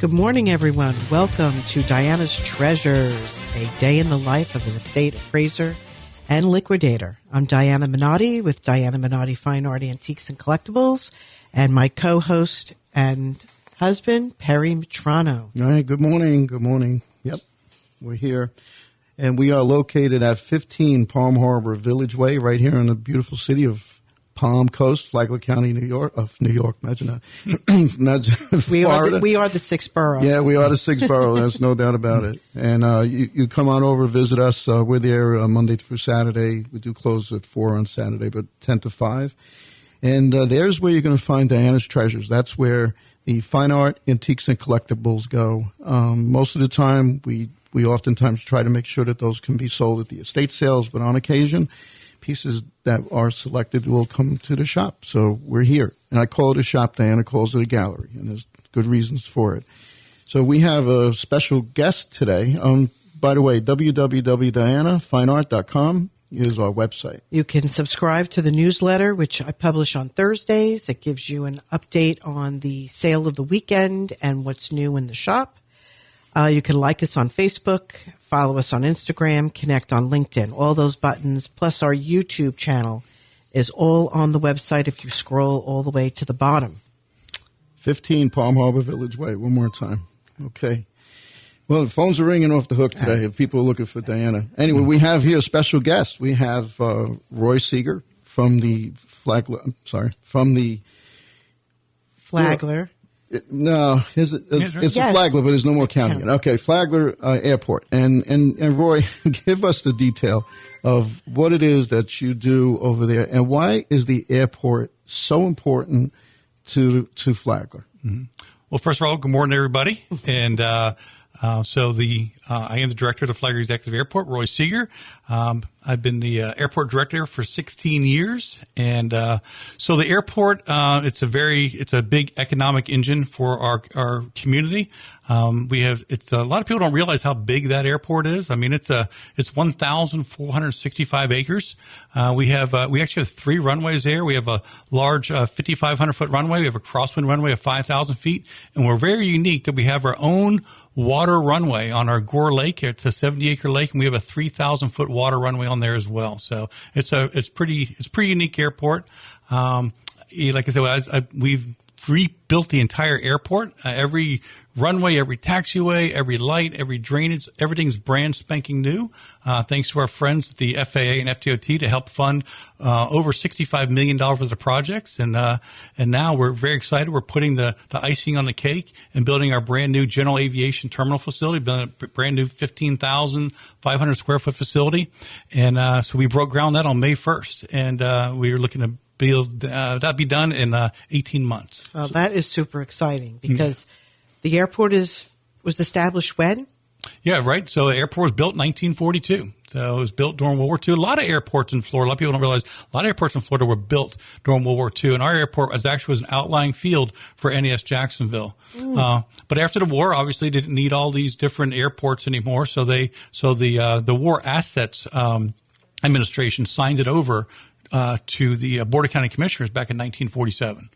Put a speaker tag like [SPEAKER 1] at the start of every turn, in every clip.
[SPEAKER 1] Good morning, everyone. Welcome to Diana's Treasures, a day in the life of an estate appraiser and liquidator. I'm Diana Minotti with Diana Minotti Fine Art Antiques and Collectibles, and my co-host and husband, Perry Mitrano.
[SPEAKER 2] All right, good morning. Good morning. Yep, we're here. And we are located at 15 Palm Harbor Village Way, right here in the beautiful city of Palm Coast, Flagler County, New York. Imagine that.
[SPEAKER 1] We are the sixth borough.
[SPEAKER 2] Yeah, we are the sixth borough. There's no doubt about it. And you come on over, visit us. We're there Monday through Saturday. We do close at 4 on Saturday, but 10 to 5. And there's where you're going to find Diana's Treasures. That's where the fine art, antiques, and collectibles go. Most of the time, we oftentimes try to make sure that those can be sold at the estate sales, but on occasion, pieces that are selected will come to the shop. So we're here. And I call it a shop. Diana calls it a gallery, and there's good reasons for it. So we have a special guest today. By the way, www.dianafineart.com is our website.
[SPEAKER 1] You can subscribe to the newsletter, which I publish on Thursdays. It gives you an update on the sale of the weekend and what's new in the shop. You can like us on Facebook, follow us on Instagram, connect on LinkedIn. All those buttons, plus our YouTube channel, is all on the website if you scroll all the way to the bottom.
[SPEAKER 2] 15 Palm Harbor Village Way. One more time. Okay. Well, the phones are ringing off the hook today if people are looking for Diana. Anyway, we have here a special guest. We have Roy Seeger from the Flagler. No, it's a Flagler, but there's no more counting it. Okay, Flagler Airport. And Roy, give us the detail of what it is that you do over there, and why is the airport so important to Flagler?
[SPEAKER 3] Mm-hmm. Well, first of all, good morning, everybody. And I am the director of the Flagler Executive Airport, Roy Seeger. I've been the airport director for 16 years. And so the airport, it's a big economic engine for our community. A lot of people don't realize how big that airport is. I mean, it's 1,465 acres. We actually have 3 runways there. We have a large 5,500 foot runway. We have a crosswind runway of 5,000 feet. And we're very unique that we have our own water runway on our Gore Lake. It's a 70-acre lake, and we have a 3,000-foot water runway on there as well. So it's pretty unique airport. Like I said, we've rebuilt the entire airport. Every runway, every taxiway, every light, every drainage, everything's brand spanking new. Thanks to our friends at the FAA and FDOT to help fund over $65 million worth of projects. And now we're very excited. We're putting the icing on the cake and building our brand new general aviation terminal facility, building a brand new 15,500 square foot facility. And so we broke ground that on May 1st. And we are looking to build that'll be done in 18 months.
[SPEAKER 1] Well, that is super exciting because the airport was established when?
[SPEAKER 3] Yeah, right. So the airport was built in 1942. So it was built during World War II. A lot of airports in Florida, a lot of people don't realize, a lot of airports in Florida were built during World War II. And our airport was an outlying field for NAS Jacksonville. But after the war, obviously, they didn't need all these different airports anymore. So the War Assets Administration signed it over to the Board of County Commissioners back in 1947.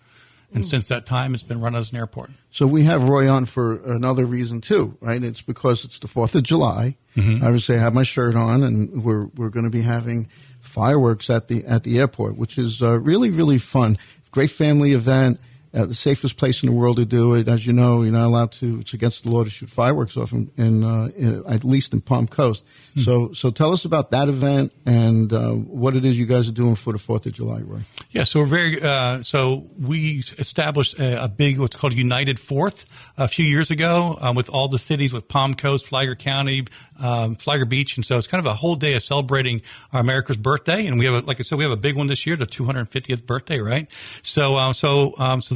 [SPEAKER 3] And since that time, it's been run as an airport.
[SPEAKER 2] So we have Roy on for another reason, too, right? It's because it's the 4th of July. Mm-hmm. Obviously, I have my shirt on, and we're going to be having fireworks at the airport, which is really, really fun. Great family event. The safest place in the world to do it. As you know, you're not allowed to. It's against the law to shoot fireworks off in at least in Palm Coast. Mm-hmm. So tell us about that event and what it is you guys are doing for the 4th of July, Roy.
[SPEAKER 3] Yeah, so we established a big what's called United Fourth a few years ago with all the cities, with Palm Coast, Flagler County, Flagler Beach, and so it's kind of a whole day of celebrating our America's birthday. And we have, like I said, we have a big one this year, the 250th birthday, right? So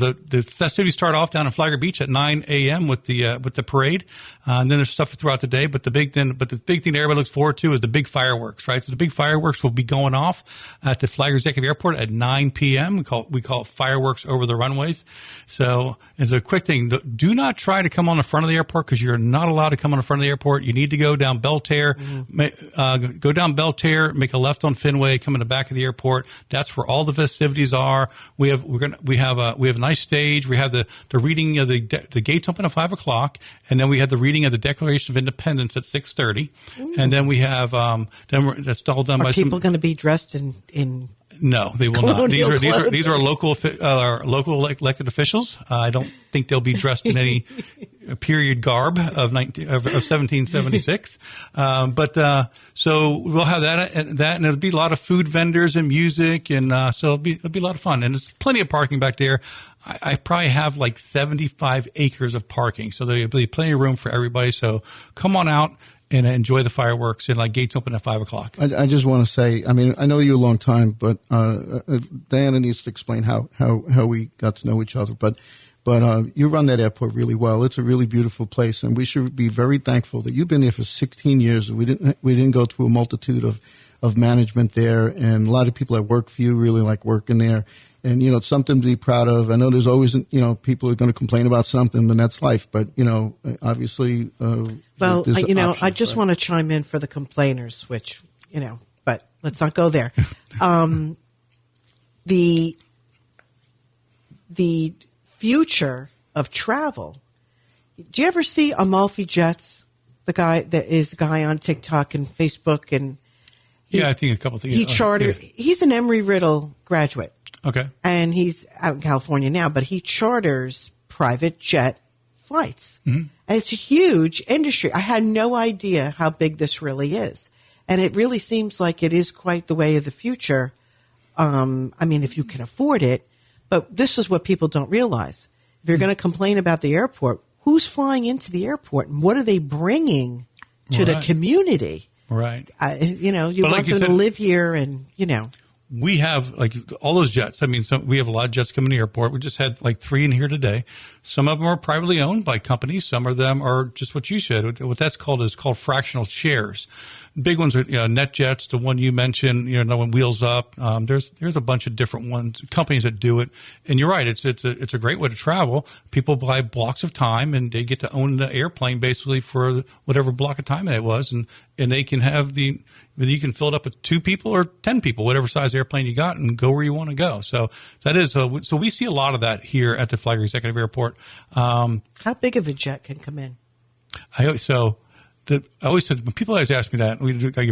[SPEAKER 3] the festivities start off down in Flagler Beach at 9 a.m. with the parade, and then there's stuff throughout the day. But the big thing that everybody looks forward to is the big fireworks, right? So the big fireworks will be going off at the Flagler Executive Airport at 9 p.m. We call it fireworks over the runways. So as a quick thing, do not try to come on the front of the airport because you're not allowed to come on the front of the airport. You need to go down Belterre, go down Belterre, make a left on Fenway, come in the back of the airport. That's where all the festivities are. We have a nice nice stage. We have the reading of the gates open at 5:00, and then we have the reading of the Declaration of Independence at 6:30, and then we have that's all done by
[SPEAKER 1] people going to be dressed in
[SPEAKER 3] No, they will not. These are local elected officials. I don't think they'll be dressed in any period garb of 1776. So we'll have that, and there'll be a lot of food vendors and music, and so it'll be a lot of fun. And there's plenty of parking back there. I probably have like 75 acres of parking, so there'll be plenty of room for everybody. So come on out and enjoy the fireworks, and like gates open at 5:00.
[SPEAKER 2] I just want to say, I mean, I know you a long time, but Diana needs to explain how we got to know each other. But you run that airport really well. It's a really beautiful place, and we should be very thankful that you've been there for 16 years. And we didn't go through a multitude of management there, and a lot of people that work for you really like working there. And, it's something to be proud of. I know there's always, people are going to complain about something, and that's life. But, obviously,
[SPEAKER 1] well, I just want to chime in for the complainers, which, but let's not go there. The future of travel. Do you ever see Amalfi Jets? The guy on TikTok and Facebook, and
[SPEAKER 3] I think a couple of things.
[SPEAKER 1] He chartered. Yeah. He's an Embry-Riddle graduate.
[SPEAKER 3] Okay.
[SPEAKER 1] And he's out in California now, but he charters private jet flights. Mm-hmm. And it's a huge industry. I had no idea how big this really is. And it really seems like it is quite the way of the future. If you can afford it. But this is what people don't realize. If you're going to complain about the airport, who's flying into the airport and what are they bringing to the community?
[SPEAKER 3] Right.
[SPEAKER 1] You want them to live here and,
[SPEAKER 3] We have like all those jets. I mean, we have a lot of jets coming to the airport. We just had like 3 in here today. Some of them are privately owned by companies. Some of them are just what you said. What that's called is called fractional shares. Big ones are, NetJets, the one you mentioned, the one Wheels Up. There's a bunch of different ones, companies that do it. And you're right. It's a great way to travel. People buy blocks of time and they get to own the airplane basically for whatever block of time it was. And they can have you can fill it up with 2 people or 10 people, whatever size airplane you got, and go where you want to go. So that is, so we see a lot of that here at the Flagler Executive Airport.
[SPEAKER 1] How big of a jet can come in?
[SPEAKER 3] I always said, when people always ask me that,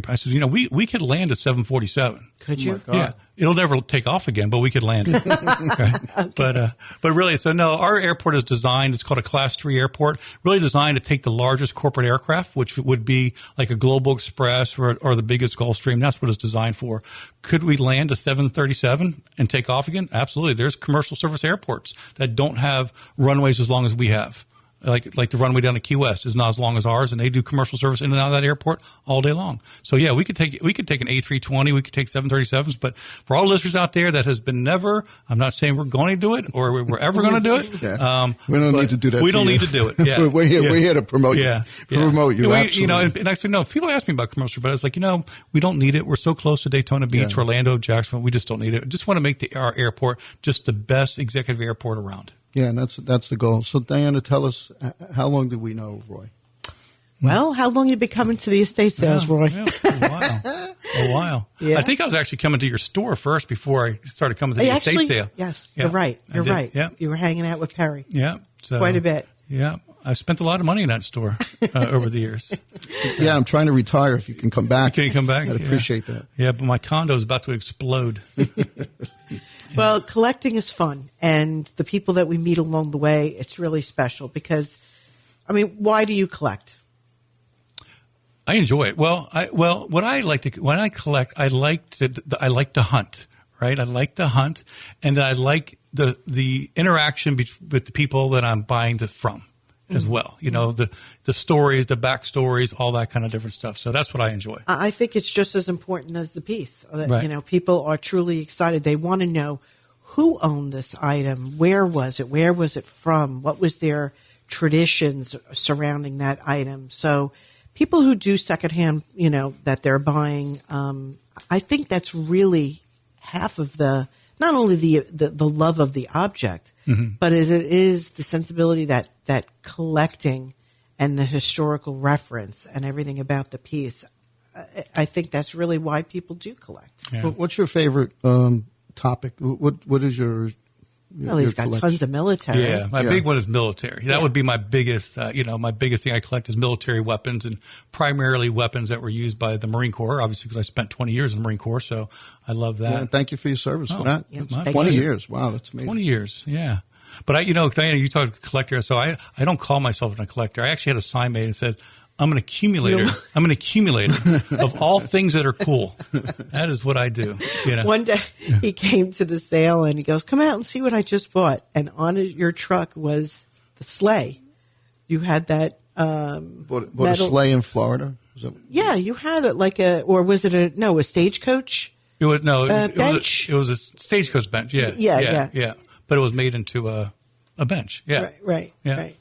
[SPEAKER 3] I said, we could land at 747.
[SPEAKER 1] Could you?
[SPEAKER 2] Oh my God.
[SPEAKER 3] Yeah. It'll never take off again, but we could land it. Okay. But really, so no, our airport is designed, it's called a Class 3 airport, really designed to take the largest corporate aircraft, which would be like a Global Express or the biggest Gulfstream. That's what it's designed for. Could we land a 737 and take off again? Absolutely. There's commercial service airports that don't have runways as long as we have. Like the runway down to Key West is not as long as ours, and they do commercial service in and out of that airport all day long. So yeah, we could take an A320, we could take 737s, but for all listeners out there that has been never, I'm not saying we're going to do it or we're ever going to do it.
[SPEAKER 2] Yeah. We don't need to do that.
[SPEAKER 3] We don't need to do it. Yeah.
[SPEAKER 2] We're here to promote you.
[SPEAKER 3] Yeah.
[SPEAKER 2] Promote you. Absolutely.
[SPEAKER 3] And I said, no, people ask me about commercial, but I was like, we don't need it. We're so close to Daytona Beach, Orlando, Jacksonville. We just don't need it. Just want to make our airport just the best executive airport around.
[SPEAKER 2] Yeah, and that's the goal. So, Diana, tell us, how long did we know Roy?
[SPEAKER 1] Well, how long you been coming to the estate sales, Roy?
[SPEAKER 3] Yeah, a while.
[SPEAKER 1] Yeah.
[SPEAKER 3] I think I was actually coming to your store first before I started coming to the estate sale.
[SPEAKER 1] Yes, you're right. You're right.
[SPEAKER 3] Yeah.
[SPEAKER 1] You were hanging out with Perry.
[SPEAKER 3] Yeah. So,
[SPEAKER 1] quite a bit.
[SPEAKER 3] Yeah. I spent a lot of money in that store over the years.
[SPEAKER 2] Yeah, I'm trying to retire. If you can come back.
[SPEAKER 3] Can you come back?
[SPEAKER 2] I'd appreciate that.
[SPEAKER 3] Yeah, but my condo is about to explode.
[SPEAKER 1] Well, collecting is fun, and the people that we meet along the way, it's really special because, why do you collect?
[SPEAKER 3] I enjoy it. When I collect, I like to hunt, right? I like to hunt, and I like the interaction with the people that I'm buying this from as well. The stories, the backstories, all that kind of different stuff. So that's what I enjoy.
[SPEAKER 1] I think it's just as important as the piece.
[SPEAKER 3] Right.
[SPEAKER 1] People are truly excited. They want to know who owned this item, where was it from, what was their traditions surrounding that item. So people who do secondhand, that they're buying, I think that's really half of not only the love of the object, mm-hmm. but it is the sensibility that collecting and the historical reference and everything about the piece. I think that's really why people do collect.
[SPEAKER 2] Yeah. What's your favorite topic? What is your
[SPEAKER 1] Well, he's got
[SPEAKER 2] collection.
[SPEAKER 1] tons of military.
[SPEAKER 3] Yeah, my big one is military. That would be my biggest, my biggest thing I collect is military weapons, and primarily weapons that were used by the Marine Corps, obviously, because I spent 20 years in the Marine Corps, so I love that.
[SPEAKER 2] Yeah, thank you for your service for that.
[SPEAKER 1] Yeah,
[SPEAKER 2] 20 years. Wow, that's amazing.
[SPEAKER 3] 20 years, yeah. But Diana, you talked collector, so I don't call myself a collector. I actually had a sign made and said, I'm an accumulator. I'm an accumulator of all things that are cool. That is what I do.
[SPEAKER 1] One day he came to the sale and he goes, "Come out and see what I just bought." And on your truck was the sleigh. You had that
[SPEAKER 2] Bought a sleigh in Florida?
[SPEAKER 1] Yeah, you had it or was it a stagecoach?
[SPEAKER 3] It was
[SPEAKER 1] bench.
[SPEAKER 3] It was a stagecoach bench. Yeah. Yeah. But it was made into a bench. Yeah.
[SPEAKER 1] Right.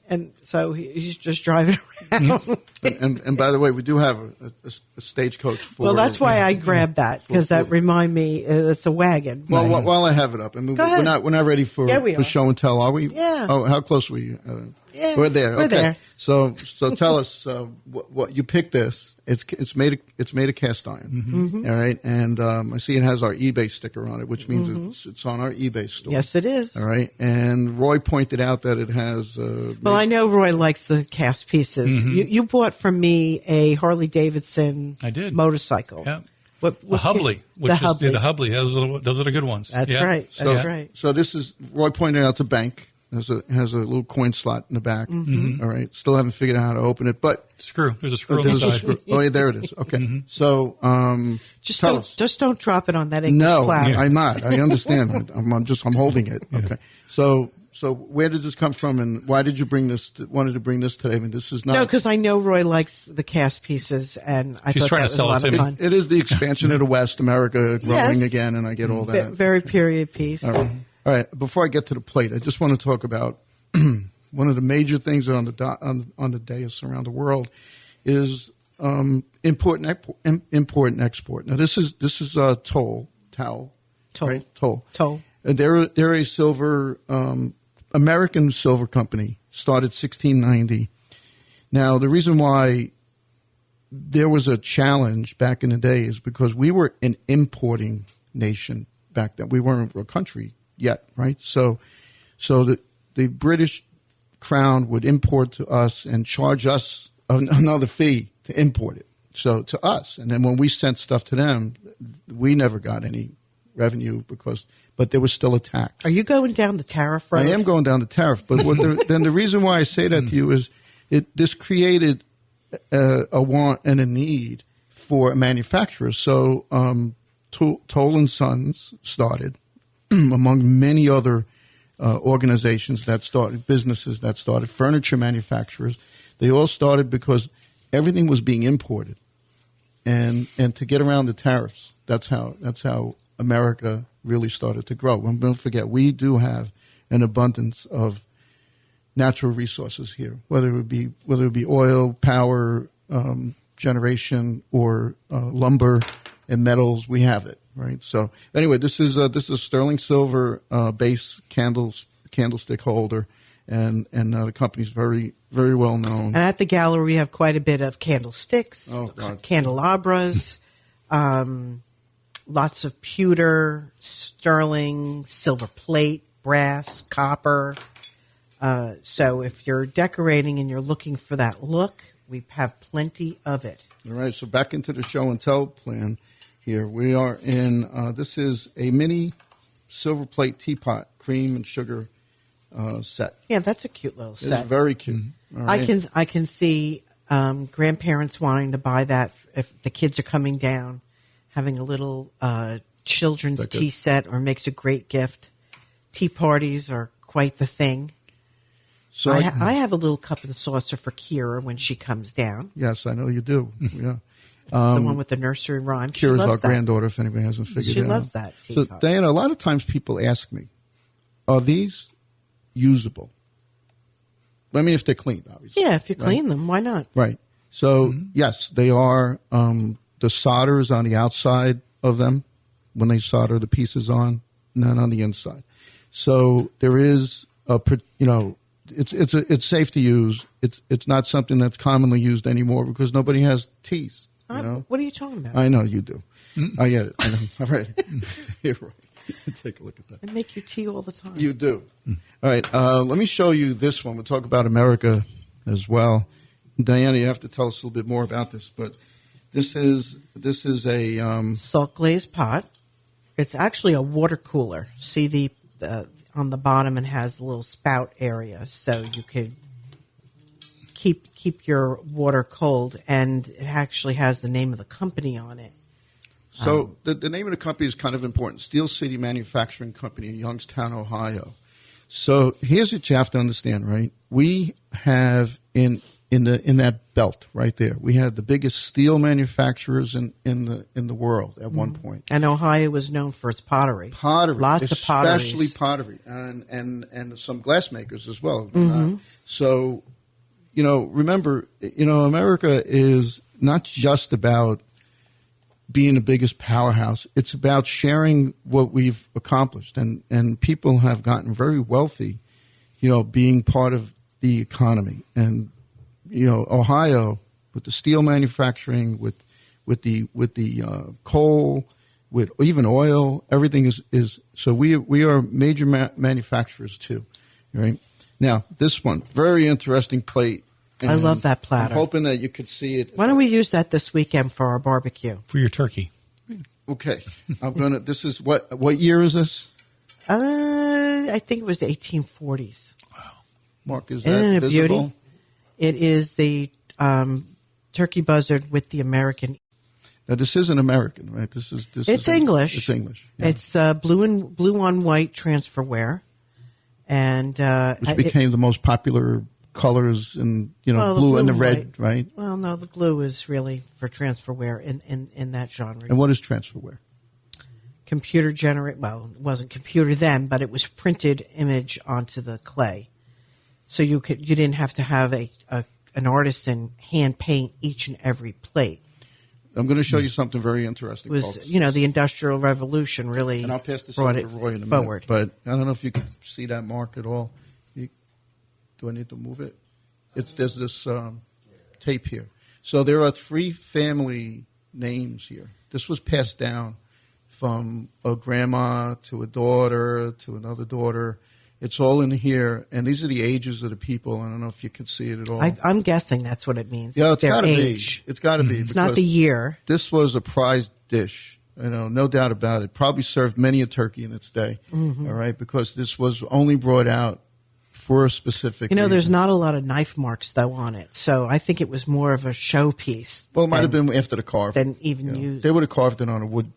[SPEAKER 1] And so he's just driving around.
[SPEAKER 2] And by the way, we do have a stagecoach for.
[SPEAKER 1] Well, that's why I grabbed that, because that remind me it's a wagon.
[SPEAKER 2] Well, while I have it up, we're not ready for show and tell, are we?
[SPEAKER 1] Yeah.
[SPEAKER 2] Oh, how close were you?
[SPEAKER 1] Yeah,
[SPEAKER 2] we're there.
[SPEAKER 1] We're there.
[SPEAKER 2] So tell us what you picked this. It's made of cast iron.
[SPEAKER 1] Mm-hmm.
[SPEAKER 2] All right, and I see it has our eBay sticker on it, which means it's on our eBay store.
[SPEAKER 1] Yes, it is.
[SPEAKER 2] All right, and Roy pointed out that it has.
[SPEAKER 1] Well, I know Roy likes the cast pieces.
[SPEAKER 3] Mm-hmm.
[SPEAKER 1] You bought from me a Harley Davidson.
[SPEAKER 3] I did.
[SPEAKER 1] Motorcycle.
[SPEAKER 3] Yeah.
[SPEAKER 1] What
[SPEAKER 3] the Hubley,
[SPEAKER 1] the Hubley.
[SPEAKER 3] The Hubley. Those are the good ones.
[SPEAKER 1] That's right. That's right.
[SPEAKER 2] So this is Roy pointed out it's a bank. Has a little coin slot in the back.
[SPEAKER 1] Mm-hmm.
[SPEAKER 2] All right. Still haven't figured out how to open it, but
[SPEAKER 3] screw. There's a screw on the side.
[SPEAKER 2] Oh, yeah, there it is. Okay.
[SPEAKER 3] Mm-hmm.
[SPEAKER 2] So
[SPEAKER 1] just don't drop it on that English
[SPEAKER 2] No,
[SPEAKER 1] platter.
[SPEAKER 2] I'm not. I understand. I'm holding it. Okay. So where did this come from, and why did you wanted to bring this today? I mean, this is not.
[SPEAKER 1] No, because I know Roy likes the cast pieces, and I thought that was a lot of fun.
[SPEAKER 2] It is the expansion of the West, America growing again, and I get all that.
[SPEAKER 1] Very period piece.
[SPEAKER 2] All right. Before I get to the plate, I just want to talk about one of the major things on the dais around the world is import and export. Now this is Toll. Right? Toll. And they're a silver American silver company, started 1690. Now the reason why there was a challenge back in the day is because we were an importing nation back then. We weren't a country yet, right? So the British Crown would import to us and charge us another fee to import it. So to us, and then when we sent stuff to them, we never got any revenue but there was still a tax.
[SPEAKER 1] Are you going down the tariff road?
[SPEAKER 2] I am going down the tariff, but then the reason why I say that to you is this created a want and a need for a manufacturer. So Toll and Sons started, among many other organizations that started, businesses that started, furniture manufacturers. They all started because everything was being imported, and to get around the tariffs. That's how America really started to grow. And don't forget, we do have an abundance of natural resources here, whether it be oil, power, generation, or lumber and metals. We have it. Right. So anyway, this is sterling silver base candlestick holder, and the company's very, very well known.
[SPEAKER 1] And at the gallery, we have quite a bit of candlesticks, candelabras, lots of pewter, sterling, silver plate, brass, copper. So if you're decorating and you're looking for that look, we have plenty of it.
[SPEAKER 2] All right. So back into the show and tell plan. Here we are in. This is a mini silver plate teapot, cream and sugar set.
[SPEAKER 1] Yeah, that's a cute little set.
[SPEAKER 2] It's very cute.
[SPEAKER 3] Mm-hmm.
[SPEAKER 2] Right.
[SPEAKER 1] I can see grandparents wanting to buy that if the kids are coming down, having a little children's tea set, or makes a great gift. Tea parties are quite the thing. So I have a little cup and saucer for Kira when she comes down.
[SPEAKER 2] Yes, I know you do. Yeah.
[SPEAKER 1] It's the one with the nursery rhyme.
[SPEAKER 2] Kira's our granddaughter, if anybody hasn't figured it out.
[SPEAKER 1] She loves that
[SPEAKER 2] So,
[SPEAKER 1] teapot.
[SPEAKER 2] Diana, a lot of times people ask me, are these usable? I mean, if they're clean, obviously.
[SPEAKER 1] Yeah, if you clean them, why not?
[SPEAKER 2] Right. So, yes, they are. The solder is on the outside of them when they solder the pieces on, not on the inside. So there is it's safe to use. It's not something that's commonly used anymore because nobody has teas. You know?
[SPEAKER 1] What are you talking about?
[SPEAKER 2] I know you do. I get it. I know. All right. You're right. Take a look at that.
[SPEAKER 1] I make you tea all the time.
[SPEAKER 2] You do. All right. Let me show you this one. We'll talk about America as well. Diana, you have to tell us a little bit more about this, but this is a
[SPEAKER 1] salt glazed pot. It's actually a water cooler. See the on the bottom, it has the little spout area, so you could keep your water cold, and it actually has the name of the company on it.
[SPEAKER 2] So the name of the company is kind of important. Steel City Manufacturing Company in Youngstown, Ohio. So here's what you have to understand, right? We have in that belt right there, we had the biggest steel manufacturers in the world at one point.
[SPEAKER 1] And Ohio was known for its pottery. Lots of potteries.
[SPEAKER 2] Especially pottery and some glass makers as well. So, remember, America is not just about being the biggest powerhouse. It's about sharing what we've accomplished. And people have gotten very wealthy, being part of the economy. And, Ohio, with the steel manufacturing, with the coal, with even oil, everything is so we are major manufacturers too. Right? Now, this one, very interesting plate.
[SPEAKER 1] I love that platter.
[SPEAKER 2] I'm hoping that you could see it.
[SPEAKER 1] Why don't we use that this weekend for our barbecue?
[SPEAKER 3] For your turkey.
[SPEAKER 2] Okay. This is what year is this?
[SPEAKER 1] I think it was the 1840s.
[SPEAKER 3] Wow.
[SPEAKER 2] Mark, is
[SPEAKER 1] Isn't
[SPEAKER 2] that
[SPEAKER 1] it
[SPEAKER 2] visible?
[SPEAKER 1] beauty? It is the turkey buzzard with the American.
[SPEAKER 2] Now, this isn't American, right? It's
[SPEAKER 1] English.
[SPEAKER 2] It's English. Yeah.
[SPEAKER 1] It's blue on white transferware, and
[SPEAKER 2] which became the most popular colors, and blue and the red,
[SPEAKER 1] white.
[SPEAKER 2] Right?
[SPEAKER 1] Well, no, the blue is really for transferware in that genre.
[SPEAKER 2] And what is transferware?
[SPEAKER 1] Computer generate. Well, it wasn't computer then, but it was printed image onto the clay, so you didn't have to have an artisan hand paint each and every plate.
[SPEAKER 2] I'm going to show you something very interesting.
[SPEAKER 1] It was, the Industrial Revolution really
[SPEAKER 2] and I'll pass this
[SPEAKER 1] brought
[SPEAKER 2] over
[SPEAKER 1] it
[SPEAKER 2] to Roy in a
[SPEAKER 1] forward.
[SPEAKER 2] Minute, but I don't know if you can see that mark at all. Do I need to move it? There's this tape here. So there are 3 family names here. This was passed down from a grandma to a daughter to another daughter. It's all in here, and these are the ages of the people. I don't know if you can see it at all.
[SPEAKER 1] I'm guessing that's what it means.
[SPEAKER 2] Yeah, it's got to be.
[SPEAKER 1] Age.
[SPEAKER 2] It's got to be.
[SPEAKER 1] It's not the year.
[SPEAKER 2] This was a prized dish. No doubt about it. Probably served many a turkey in its day. All right, because this was only brought out for a specific reason.
[SPEAKER 1] There's not a lot of knife marks, though, on it. So I think it was more of a showpiece.
[SPEAKER 2] Well, it might have been after the carve.
[SPEAKER 1] Than even used.
[SPEAKER 2] They would have carved it on a wood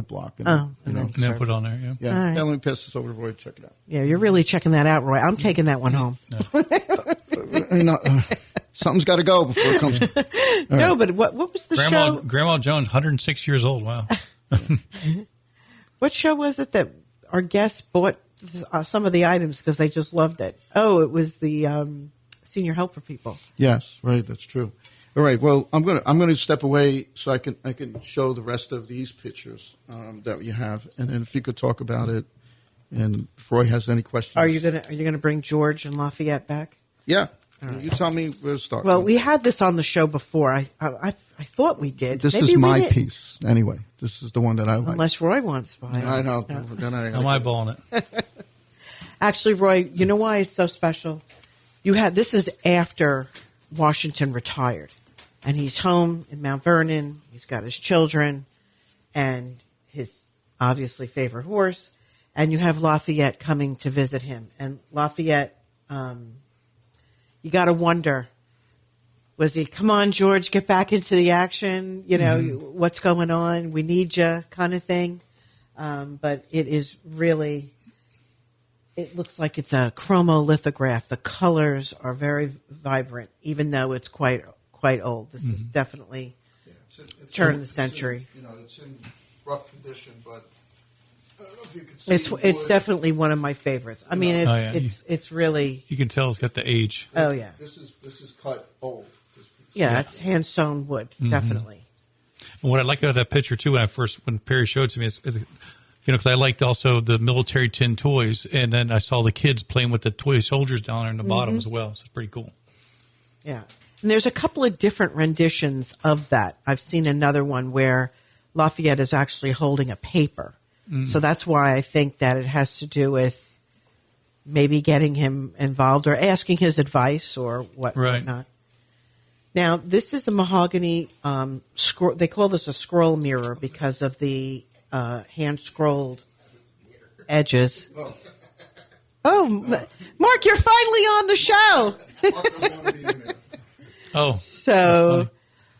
[SPEAKER 2] block.
[SPEAKER 1] And
[SPEAKER 3] then put it on there, yeah.
[SPEAKER 2] Yeah.
[SPEAKER 1] Right.
[SPEAKER 2] Now let me pass this over to Roy to check it out.
[SPEAKER 1] Yeah, you're really checking that out, Roy. I'm taking that one home.
[SPEAKER 2] Something's got to go before it comes.
[SPEAKER 1] No, but what was the show?
[SPEAKER 3] Grandma Jones, 106 years old. Wow.
[SPEAKER 1] What show was it that our guests bought some of the items because they just loved it? Oh, it was the senior helper people.
[SPEAKER 2] Yes, right. That's true. All right. Well, I'm gonna step away so I can show the rest of these pictures that you have, and then if you could talk about it, and if Roy has any questions.
[SPEAKER 1] Are you gonna bring George and Lafayette back?
[SPEAKER 2] Yeah. Right. You tell me where to start.
[SPEAKER 1] Well, we had this on the show before. I thought we did.
[SPEAKER 2] This
[SPEAKER 1] Maybe
[SPEAKER 2] is my
[SPEAKER 1] didn't.
[SPEAKER 2] Piece anyway. This is the one that I like.
[SPEAKER 1] Unless Roy wants to buy it.
[SPEAKER 2] I know.
[SPEAKER 1] No.
[SPEAKER 2] Then
[SPEAKER 3] I'm eyeballing it.
[SPEAKER 1] Actually, Roy, you know why it's so special? This is after Washington retired. And he's home in Mount Vernon. He's got his children and his obviously favorite horse. And you have Lafayette coming to visit him. And Lafayette, you got to wonder, was he, come on, George, get back into the action? What's going on? We need you kind of thing. But it is really, it looks like it's a chromolithograph. The colors are very vibrant, even though it's quite old. This is definitely
[SPEAKER 2] it's
[SPEAKER 1] turn of the century.
[SPEAKER 2] It's in rough condition, but I don't know if you can see.
[SPEAKER 1] It's definitely one of my favorites. I mean, it's really.
[SPEAKER 3] You can tell it's got the age.
[SPEAKER 1] Oh yeah.
[SPEAKER 2] This is cut old.
[SPEAKER 1] Yeah, it's hand sewn wood, definitely.
[SPEAKER 3] And what I like about that picture too, when Perry showed it to me, is because I liked also the military tin toys, and then I saw the kids playing with the toy soldiers down there in the bottom as well. So it's pretty cool.
[SPEAKER 1] Yeah. And there's a couple of different renditions of that. I've seen another one where Lafayette is actually holding a paper. So that's why I think that it has to do with maybe getting him involved or asking his advice or whatnot. Now, this is a mahogany scroll. They call this a scroll mirror because of the hand-scrolled edges. Oh, Mark, you're finally on the show. So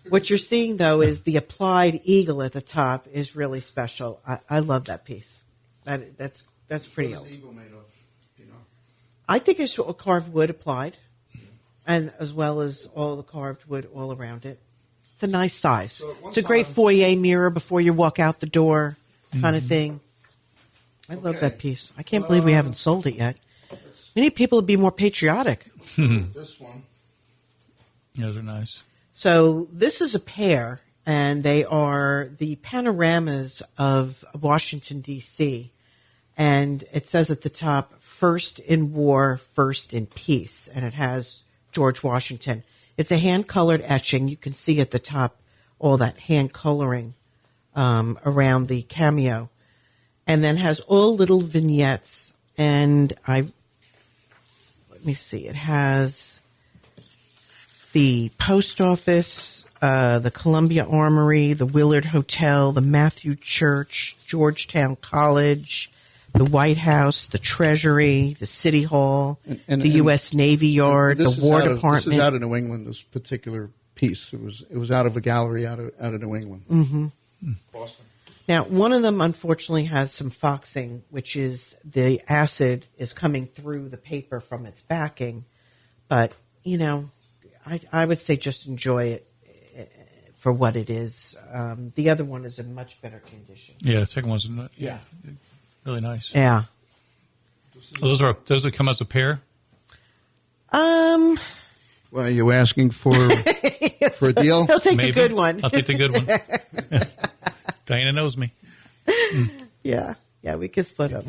[SPEAKER 1] what you're seeing, though, is the applied eagle at the top is really special. I love that piece. That's pretty old. I think it's carved wood applied, and as well as all the carved wood all around it. It's a nice size. It's a great foyer mirror before you walk out the door kind of thing. I love that piece. I can't believe we haven't sold it yet. We need people to be more patriotic.
[SPEAKER 2] This one.
[SPEAKER 3] Those are nice.
[SPEAKER 1] So this is a pair, and they are the panoramas of Washington, D.C., and it says at the top, first in war, first in peace, and it has George Washington. It's a hand-colored etching. You can see at the top all that hand coloring around the cameo, and then has all little vignettes. And let me see, it has the post office, the Columbia Armory, the Willard Hotel, the Matthew Church, Georgetown College, the White House, the Treasury, the City Hall, the U.S. Navy Yard, the War Department.
[SPEAKER 2] This is out of New England, this particular piece. It was out of a gallery out of New England.
[SPEAKER 1] Mm-hmm.
[SPEAKER 2] Boston.
[SPEAKER 1] Now, one of them, unfortunately, has some foxing, which is the acid is coming through the paper from its backing. But, I would say just enjoy it for what it is. The other one is in much better condition.
[SPEAKER 3] Yeah, the second one's really nice.
[SPEAKER 1] Yeah.
[SPEAKER 3] Those that come as a pair?
[SPEAKER 2] Well, are you asking for a deal?
[SPEAKER 1] He'll take the good one.
[SPEAKER 3] I'll take the good one. Diana knows me.
[SPEAKER 1] Yeah, we could split up.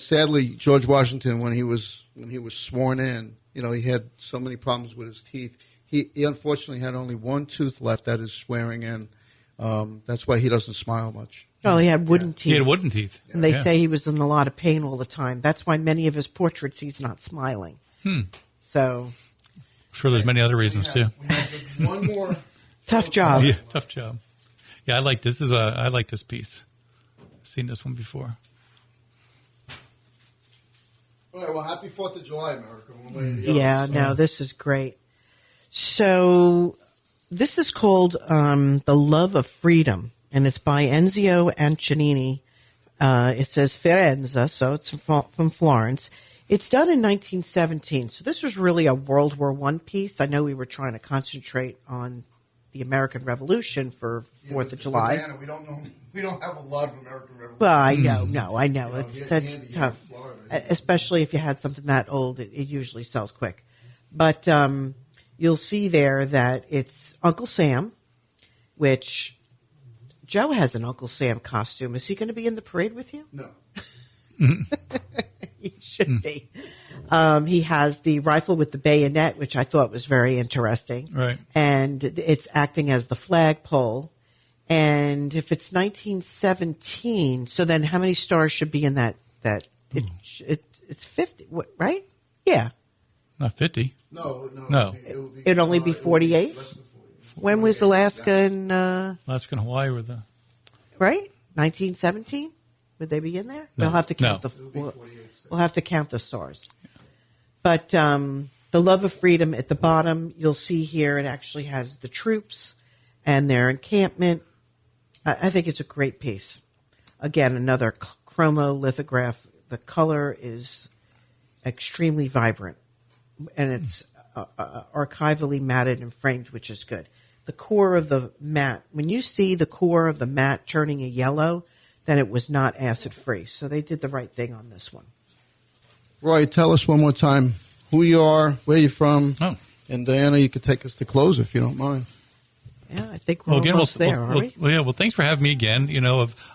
[SPEAKER 2] Sadly, George Washington, when he was sworn in, he had so many problems with his teeth. He unfortunately had only one tooth left at his swearing in. That's why he doesn't smile much.
[SPEAKER 1] Oh, he had wooden teeth.
[SPEAKER 3] He had wooden teeth.
[SPEAKER 1] And they say he was in a lot of pain all the time. That's why many of his portraits he's not smiling. So,
[SPEAKER 3] I'm sure there's many other reasons too.
[SPEAKER 2] We have one more.
[SPEAKER 1] Tough job.
[SPEAKER 3] Yeah, tough job. Yeah, I like this. I like this piece. I've seen this one before.
[SPEAKER 2] All right. Well, happy 4th of July, America.
[SPEAKER 1] No, this is great. So, this is called The Love of Freedom, and it's by Enzio Antonini. It says Firenze, so it's from Florence. It's done in 1917, so this was really a World War I piece. I know we were trying to concentrate on the American Revolution for 4th of July.
[SPEAKER 2] Diana, we don't have a lot of American Revolution.
[SPEAKER 1] Well, I know. That's tough, especially if you had something that old. It usually sells quick, but you'll see there that it's Uncle Sam, which Joe has an Uncle Sam costume. Is he going to be in the parade with you?
[SPEAKER 2] No.
[SPEAKER 1] He should be. He has the rifle with the bayonet, which I thought was very interesting.
[SPEAKER 3] Right.
[SPEAKER 1] And it's acting as the flagpole. And if it's 1917, so then how many stars should be in that? It's 50, right? Yeah.
[SPEAKER 3] Not 50.
[SPEAKER 2] No.
[SPEAKER 1] It'd only be 48? When was Alaska and...
[SPEAKER 3] Alaska and Hawaii were the...
[SPEAKER 1] Right? 1917? Would they be in there?
[SPEAKER 3] No.
[SPEAKER 1] We'll have to count we'll have to count the stars. But The Love of Freedom at the bottom, you'll see here it actually has the troops and their encampment. I think it's a great piece. Again, another chromolithograph. The color is extremely vibrant, and it's archivally matted and framed, which is good. The core of the mat, when you see the core of the mat turning a yellow, then it was not acid-free. So they did the right thing on this one.
[SPEAKER 2] Roy, tell us one more time who you are, where you're from, and Diana, you could take us to close if you don't mind.
[SPEAKER 1] Yeah, I think we're almost there, aren't we?
[SPEAKER 3] Well, thanks for having me again.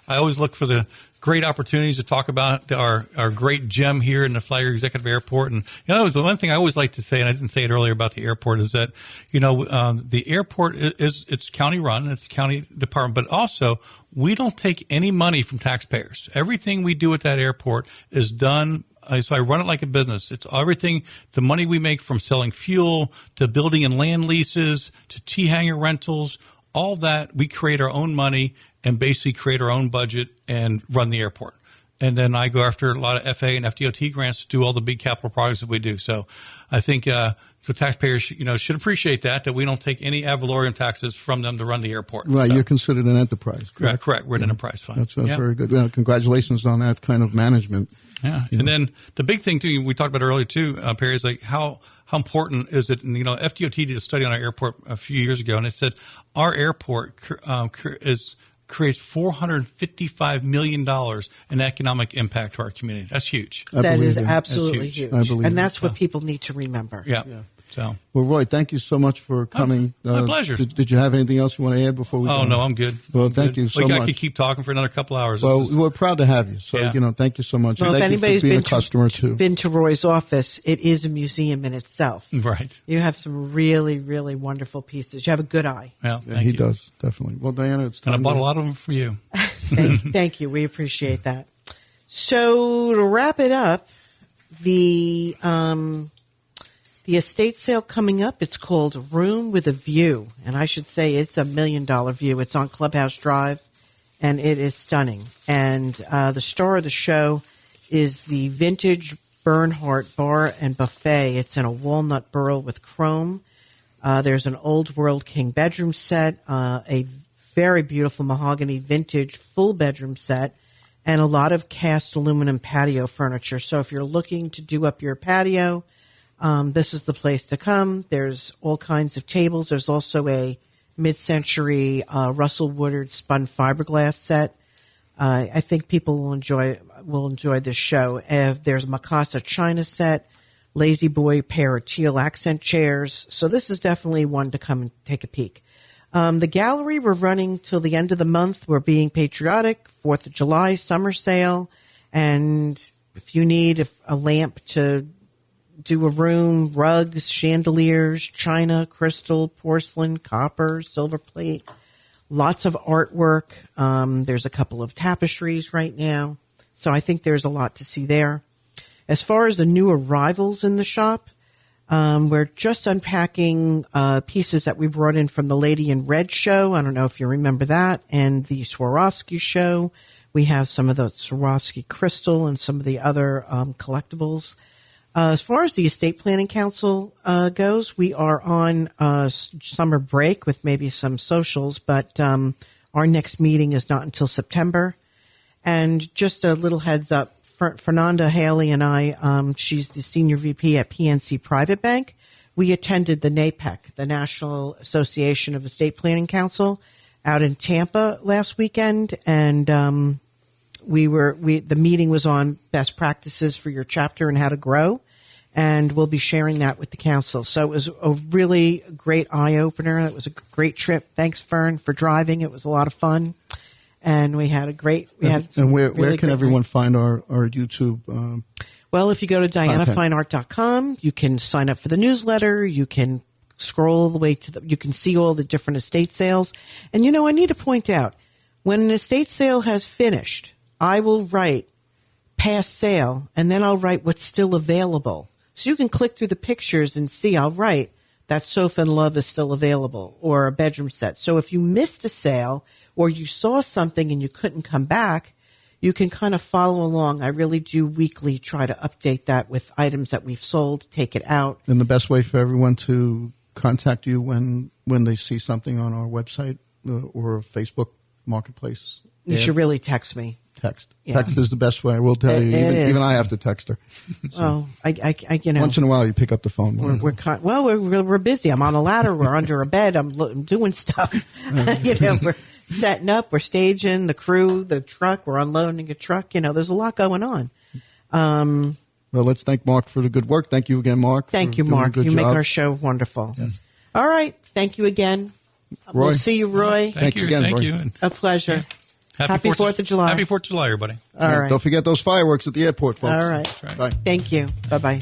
[SPEAKER 3] I always look for the great opportunities to talk about our great gem here in the Flagler Executive Airport. And that was the one thing I always like to say, and I didn't say it earlier about the airport, is that the airport it's county run, it's county department, but also we don't take any money from taxpayers. Everything we do at that airport is done. So I run it like a business. It's everything, the money we make from selling fuel to building and land leases to T-hanger rentals, all that we create our own money and basically create our own budget and run the airport. And then I go after a lot of FAA and FDOT grants to do all the big capital projects that we do. So I think so taxpayers should appreciate that we don't take any ad valorem taxes from them to run the airport.
[SPEAKER 2] Right,
[SPEAKER 3] so,
[SPEAKER 2] you're considered an enterprise, correct?
[SPEAKER 3] Correct. We're an enterprise fund.
[SPEAKER 2] That's very good. Well, congratulations on that kind of management.
[SPEAKER 3] Yeah, and then the big thing too, we talked about earlier too, Perry, is like how important is it? And, FDOT did a study on our airport a few years ago, and it said our airport creates $455 million in economic impact to our community. That's huge.
[SPEAKER 1] That is absolutely huge.
[SPEAKER 2] I believe
[SPEAKER 1] and that's what people need to remember.
[SPEAKER 3] Yeah. So,
[SPEAKER 2] well, Roy, thank you so much for coming.
[SPEAKER 3] My pleasure.
[SPEAKER 2] Did you have anything else you want to add before we go?
[SPEAKER 3] Oh, no, I'm good.
[SPEAKER 2] Well, thank you so much.
[SPEAKER 3] I could keep talking for another couple hours.
[SPEAKER 2] Well, we're proud to have you. So, thank you so much.
[SPEAKER 1] Well,
[SPEAKER 2] thank
[SPEAKER 1] if anybody's
[SPEAKER 2] you for being a customer, too.
[SPEAKER 1] been to Roy's office, it is a museum in itself.
[SPEAKER 3] Right.
[SPEAKER 1] You have some really, really wonderful pieces. You have a good eye.
[SPEAKER 3] Yeah,
[SPEAKER 2] he does, definitely. Well, Diana, it's time.
[SPEAKER 3] And I bought a lot of them for you.
[SPEAKER 1] Thank you. We appreciate that. So to wrap it up, the estate sale coming up, it's called Room with a View. And I should say it's $1 million view. It's on Clubhouse Drive, and it is stunning. And the star of the show is the Vintage Bernhardt Bar and Buffet. It's in a walnut burl with chrome. There's an old world king bedroom set, a very beautiful mahogany vintage full bedroom set, and a lot of cast aluminum patio furniture. So if you're looking to do up your patio, this is the place to come. There's all kinds of tables. There's also a mid-century Russell Woodard spun fiberglass set. I think people will enjoy this show. There's a Mikasa china set, Lazy Boy pair of teal accent chairs. So this is definitely one to come and take a peek. The gallery, we're running till the end of the month. We're being patriotic, 4th of July, summer sale. And if you need a lamp to do a room, rugs, chandeliers, china, crystal, porcelain, copper, silver plate, lots of artwork. There's a couple of tapestries right now. So I think there's a lot to see there. As far as the new arrivals in the shop, we're just unpacking pieces that we brought in from the Lady in Red show. I don't know if you remember that. And the Swarovski show. We have some of the Swarovski crystal and some of the other collectibles. As far as the Estate Planning Council goes, we are on summer break with maybe some socials, but our next meeting is not until September. And just a little heads up, Fernanda Haley and I, she's the Senior VP at PNC Private Bank. We attended the NAPEC, the National Association of Estate Planning Council, out in Tampa last weekend, and the meeting was on best practices for your chapter and how to grow, and we'll be sharing that with the council. So it was a really great eye-opener. It was a great trip. Thanks, Fern, for driving. It was a lot of fun. And we had
[SPEAKER 2] and where can everyone find our YouTube?
[SPEAKER 1] Well, if you go to DianaFineArt.com, you can sign up for the newsletter. You can scroll all the way you can see all the different estate sales. And I need to point out, when an estate sale has finished, I will write past sale, and then I'll write what's still available. So you can click through the pictures and see, I'll write that sofa and love is still available, or a bedroom set. So if you missed a sale, or you saw something and you couldn't come back, you can kind of follow along. I really do weekly try to update that with items that we've sold, take it out.
[SPEAKER 2] And the best way for everyone to contact you when they see something on our website or Facebook Marketplace?
[SPEAKER 1] You should really text me.
[SPEAKER 2] Text. Yeah. Text is the best way. I will tell you. Even I have to text her.
[SPEAKER 1] So, I
[SPEAKER 2] once in a while you pick up the phone.
[SPEAKER 1] We're busy. I'm on a ladder. We're under a bed. I'm doing stuff. We're setting up. We're staging the crew, the truck. We're unloading a truck. There's a lot going on.
[SPEAKER 2] Well, let's thank Mark for the good work. Thank you again, Mark.
[SPEAKER 1] Thank you, Mark. You make our show wonderful. Yes. All right. Thank you again.
[SPEAKER 2] Roy.
[SPEAKER 1] We'll see you, Roy.
[SPEAKER 3] Thank you again,
[SPEAKER 2] Roy.
[SPEAKER 3] You.
[SPEAKER 1] A pleasure.
[SPEAKER 3] Yeah.
[SPEAKER 1] Happy 4th of July.
[SPEAKER 3] Happy 4th of July, everybody.
[SPEAKER 1] All right.
[SPEAKER 2] Don't forget those fireworks at the airport, folks.
[SPEAKER 1] All right.
[SPEAKER 3] That's right.
[SPEAKER 2] Bye.
[SPEAKER 1] Thank you. Bye-bye.